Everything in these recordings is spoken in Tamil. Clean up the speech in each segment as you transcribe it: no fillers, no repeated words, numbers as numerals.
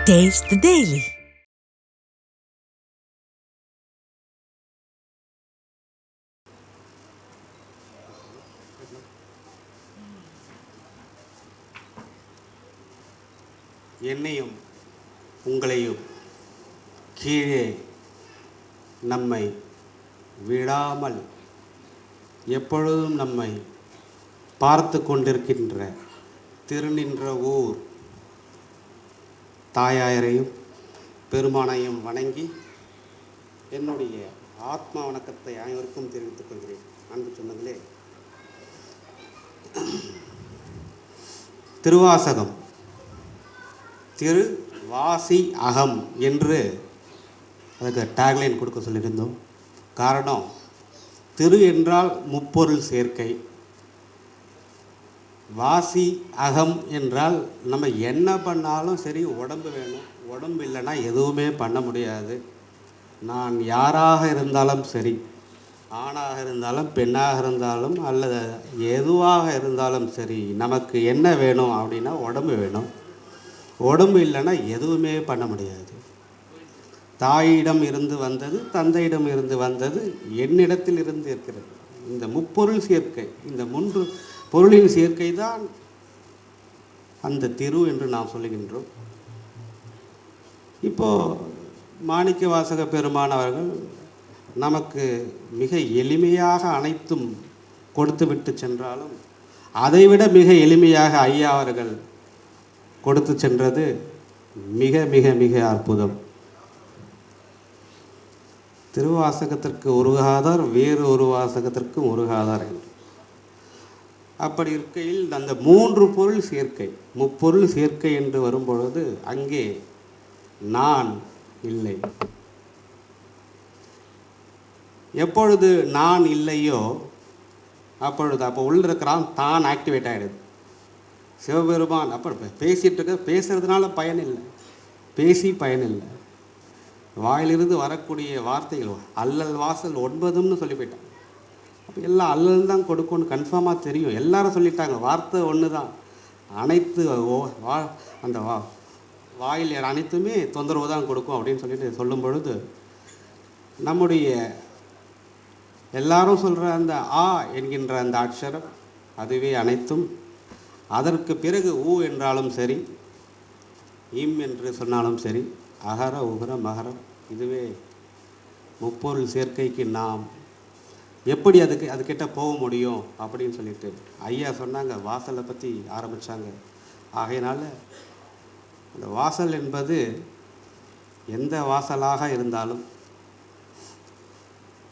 Taste the Daily. என்னையும் உங்களையும் கீழே நம்மை விடாமல் எப்பொழுதும் நம்மை பார்த்து கொண்டிருக்கின்ற திருநின்ற ஊர் தாயாரையும் பெருமானையும் வணங்கி என்னுடைய ஆத்மா வணக்கத்தை அனைவருக்கும் தெரிவித்துக் கொள்கிறேன். அன்பு சொந்தங்களே, திருவாசகம் திரு வாசி அகம் என்று அதுக்கு டேக்லைன் கொடுக்க சொல்லியிருந்தோம். காரணம், திரு என்றால் முப்பொருள் சேர்க்கை, வாசி அகம் என்றால் நம்ம என்ன பண்ணாலும் சரி உடம்பு வேணும், உடம்பு இல்லைன்னா எதுவுமே பண்ண முடியாது. நான் யாராக இருந்தாலும் சரி, ஆணாக இருந்தாலும் பெண்ணாக இருந்தாலும் அல்லது எதுவாக இருந்தாலும் சரி, நமக்கு என்ன வேணும் அப்படின்னா உடம்பு வேணும். உடம்பு இல்லைன்னா எதுவுமே பண்ண முடியாது. தாயிடம் இருந்து வந்தது, தந்தையிடம் இருந்து வந்தது, என்னிடத்தில் இருந்து இருக்கிறது. இந்த முப்பொருள் சேர்க்கை, இந்த மூன்று பொருளின் சேர்க்கை தான் அந்த திரு என்று நாம் சொல்லுகின்றோம். இப்போது மாணிக்க வாசக பெருமான் அவர்கள் நமக்கு மிக எளிமையாக அனைத்தும் கொடுத்து விட்டு சென்றாலும் அதைவிட மிக எளிமையாக ஐயா அவர்கள் கொடுத்து சென்றது மிக மிக மிக அற்புதம். திருவாசகத்திற்கு உருகாதார் வேறு ஒரு வாசகத்திற்கும் உருகாதார் என்று. அப்படி இருக்கையில் அந்த மூன்று பொருள் சேர்க்கை, முப்பொருள் சேர்க்கை என்று வரும்பொழுது அங்கே நான் இல்லை. எப்பொழுது நான் இல்லையோ அப்பொழுது அப்போ உள்ள இருக்கிறான் தான் ஆக்டிவேட் ஆகிடுது. சிவபெருமான் அப்போ பேசிகிட்டு இருக்க, பேசுறதுனால பயன் இல்லை, பேசி பயன் இல்லை. வாயிலிருந்து வரக்கூடிய வார்த்தைகள் அல்லல் வாசல் 9ன்னு சொல்லி போயிட்டாங்க. அப்போ எல்லாம் அல்லல் தான் கொடுக்கும்னு கன்ஃபார்மாக தெரியும். எல்லாரும் சொல்லிட்டாங்க, வார்த்தை ஒன்று தான், அனைத்து அந்த வாயில் அனைத்துமே தொந்தரவு தான் கொடுக்கும் அப்படின்னு சொல்லிட்டு சொல்லும் பொழுது நம்முடைய எல்லாரும் சொல்கிற அந்த ஆ என்கின்ற அந்த அக்ஷரம் அதுவே அனைத்தும். அதற்கு பிறகு ஊ என்றாலும் சரி, இம் என்று சொன்னாலும் சரி, அகர உகர மகரம், இதுவே முப்பொருள் சேர்க்கைக்கு நாம் எப்படி அதுக்கிட்ட போக முடியும் அப்படின்னு சொல்லிட்டு ஐயா சொன்னாங்க. வாசலை பற்றி ஆரம்பித்தாங்க. ஆகையினால அந்த வாசல் என்பது எந்த வாசலாக இருந்தாலும்,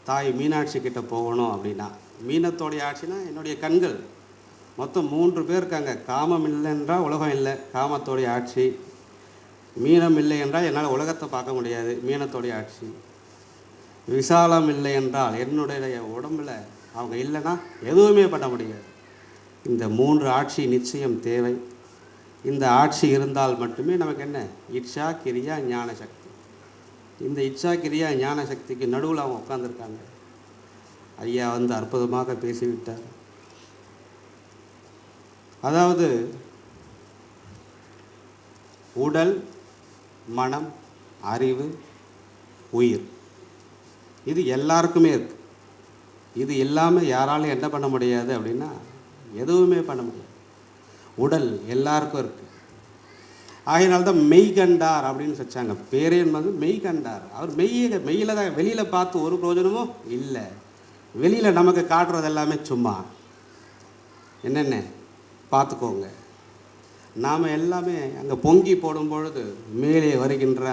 தாய் மீனாட்சி கிட்ட போகணும் அப்படின்னா, மீனத்தோடைய ஆட்சினா என்னுடைய கண்கள், மொத்தம் 3 பேர் இருக்காங்க. காமம் இல்லை என்றால் உலகம் இல்லை, காமத்தோடைய ஆட்சி. மீனம் இல்லை என்றால் என்னால் உலகத்தை பார்க்க முடியாது, மீனத்தோடைய ஆட்சி. விசாலம் இல்லை என்றால் என்னுடைய உடம்பில் அவங்க இல்லைன்னா எதுவுமே பண்ண முடியாது. இந்த 3 ஆட்சி நிச்சயம் தேவை. இந்த ஆட்சி இருந்தால் மட்டுமே நமக்கு என்ன, இச்சா கிரியா ஞான சக்தி. இந்த இச்சா கிரியா ஞான சக்திக்கு நடுவில் அவங்க உட்காந்துருக்காங்க. ஐயா வந்து அற்புதமாக பேசிவிட்டார். அதாவது உடல், மனம், அறிவு, உயிர், இது எல்லாருக்குமே இருக்கு. இது இல்லாமல் யாராலும் என்ன பண்ண முடியாது அப்படின்னா எதுவுமே பண்ண முடியாது. உடல் எல்லாருக்கும் இருக்குது. ஆகையினால்தான் மெய்கண்டார் அப்படின்னு வச்சாங்க. பேரே வந்து மெய்கண்டார். அவர் மெய்யில் தான், வெளியில் பார்த்து ஒரு பிரயோஜனமும் இல்லை. வெளியில் நமக்கு காட்டுறது எல்லாமே சும்மா என்னென்ன பார்த்துக்கோங்க. நாம் எல்லாமே அங்கே பொங்கி போடும் பொழுது மேலே வருகின்ற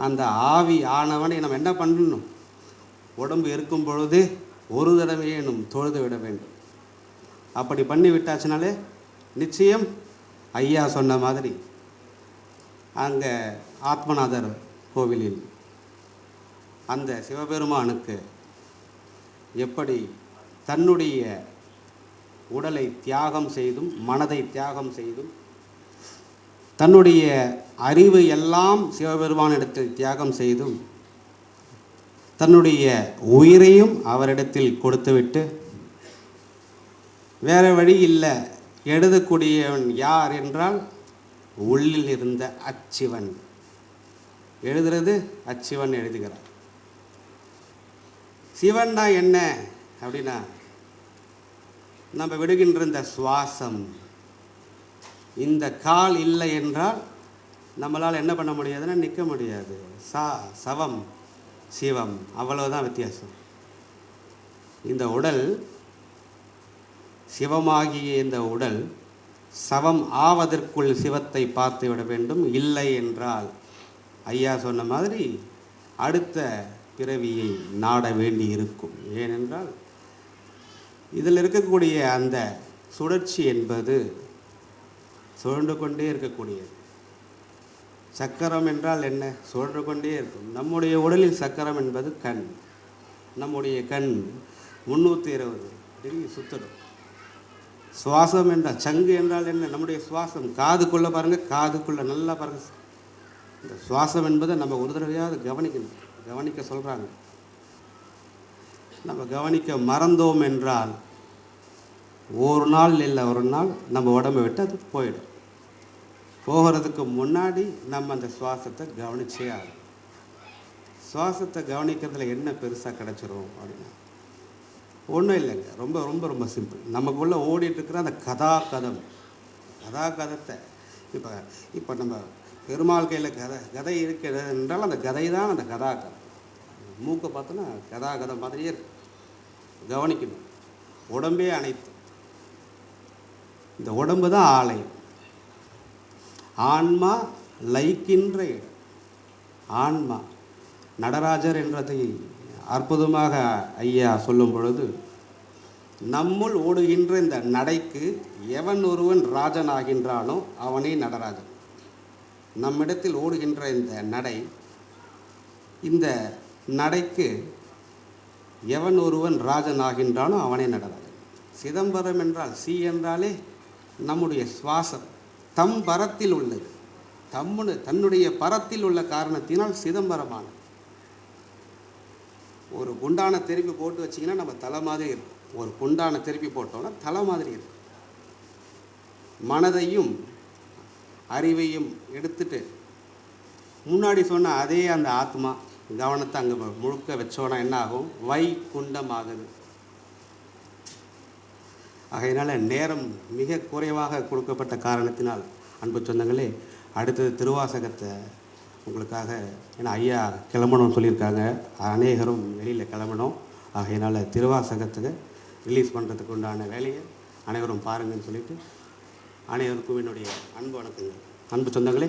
அந்த ஆவி ஆனவனை நம்ம என்ன பண்ணணும், உடம்பு இருக்கும் பொழுது ஒரு தடவையேனும் தொழுது விட வேண்டும். அப்படி பண்ணி விட்டாச்சுனாலே நிச்சயம் ஐயா சொன்ன மாதிரி அங்கே ஆத்மநாதர் கோவிலில் அந்த சிவபெருமானுக்கு எப்படி தன்னுடைய உடலை தியாகம் செய்தும் மனதை தியாகம் செய்தும் தன்னுடைய அறிவு எல்லாம் சிவபெருமானிடத்தில் தியாகம் செய்தும் தன்னுடைய உயிரையும் அவரிடத்தில் கொடுத்துவிட்டு வேறு வழி இல்லை, எழுதக்கூடியவன் யார் என்றால் உள்ளில் இருந்த அச்சிவன். எழுதுறது அச்சிவன் எழுதுகிறார். சிவன்னா என்ன அப்படின்னா, நம்ம விடுகின்ற இந்த சுவாசம். இந்த கால் இல்லை என்றால் நம்மளால் என்ன பண்ண முடியாதுன்னா நிற்க முடியாது. சவம் சிவம், அவ்வளவுதான் வித்தியாசம். இந்த உடல், சிவமாகிய இந்த உடல் சவம் ஆவதற்குள் சிவத்தை பார்த்து விட வேண்டும். இல்லை என்றால் ஐயா சொன்ன மாதிரி அடுத்த பிறவியை நாட வேண்டி இருக்கும். ஏனென்றால் இதில் இருக்கக்கூடிய அந்த சுழற்சி என்பது சுழன்று கொண்டே இருக்கக்கூடியது. சக்கரம் என்றால் என்ன? சுழன்று கொண்டே இருக்கும். நம்முடைய உடலில் சக்கரம் என்பது கண். நம்முடைய கண் 320 டிகிரி சுத்தடும். சுவாசம் என்றால், சங்கு என்றால் என்ன? நம்முடைய சுவாசம். காதுக்குள்ளே பாருங்கள், காதுக்குள்ளே நல்லா பாருங்கள். இந்த சுவாசம் என்பதை நம்ம ஒரு தடவையாவது கவனிக்கணும். கவனிக்க சொல்கிறாங்க. நம்ம கவனிக்க மறந்தோம் என்றால் ஒரு நாள் இல்லை ஒரு நாள் நம்ம உடம்பை விட்டு அது போயிடும். போகிறதுக்கு முன்னாடி நம்ம அந்த சுவாசத்தை கவனிச்சே ஆகும். சுவாசத்தை கவனிக்கிறதுல என்ன பெருசாக கிடச்சிரும் அப்படின்னா ஒன்றும் இல்லைங்க. ரொம்ப ரொம்ப ரொம்ப சிம்பிள். நமக்குள்ளே ஓடிட்டுருக்கிற அந்த கதாகதத்தை இப்போ நம்ம பெருமாள் கையில் கதை இருக்கிறது என்றால் அந்த கதை தான் அந்த கதாகதம். மூக்கை பார்த்தோன்னா கதாகதம் மாதிரியே இருக்கு. கவனிக்கணும். உடம்பே அனைத்து. இந்த உடம்பு தான் ஆலயம். ஆன்மா லயிக்கின்ற இடம். ஆன்மா நடராஜர் என்றதை அற்புதமாக ஐயா சொல்லும் பொழுது, நம்முள் ஓடுகின்ற இந்த நடைக்கு எவன் ஒருவன் ராஜன் ஆகின்றானோ அவனே நடராஜன். நம்மிடத்தில் ஓடுகின்ற இந்த நடைக்கு எவன் ஒருவன் ராஜன் ஆகின்றானோ அவனே நடராஜன். சிதம்பரம் என்றால் சி என்றாலே நம்முடைய சுவாசம் தம் பரத்தில் உள்ளது. தன்னுடைய பரத்தில் உள்ள காரணத்தினால் சிதம்பரமான. ஒரு குண்டான திருப்பி போட்டு வச்சிங்கன்னா நம்ம தலை மாதிரி இருக்கும். ஒரு குண்டான திருப்பி போட்டோம்னா தலை மாதிரி இருக்கும். மனதையும் அறிவையும் எடுத்துட்டு முன்னாடி சொன்ன அதே அந்த ஆத்மா கவனத்தை அங்கே முழுக்க வச்சோன்னா என்ன ஆகும்? வைகுண்டம் ஆகுது. ஆகையினால நேரம் மிக குறைவாக கொடுக்கப்பட்ட காரணத்தினால் அன்பு சொந்தங்களே, அடுத்தது திருவாசகத்தை உங்களுக்காக, ஏன்னா ஐயா கிளம்பணும்னு சொல்லியிருக்காங்க, அநேகரும் வெளியில் கிளம்பணும். ஆகையினால திருவாசகத்துக்கு ரிலீஸ் பண்ணுறதுக்கு உண்டான வேலையை அனைவரும் பாருங்கன்னு சொல்லிவிட்டு அனைவருக்கும் என்னுடைய அன்பு வணக்கங்கள். அன்பு சொந்தங்களே.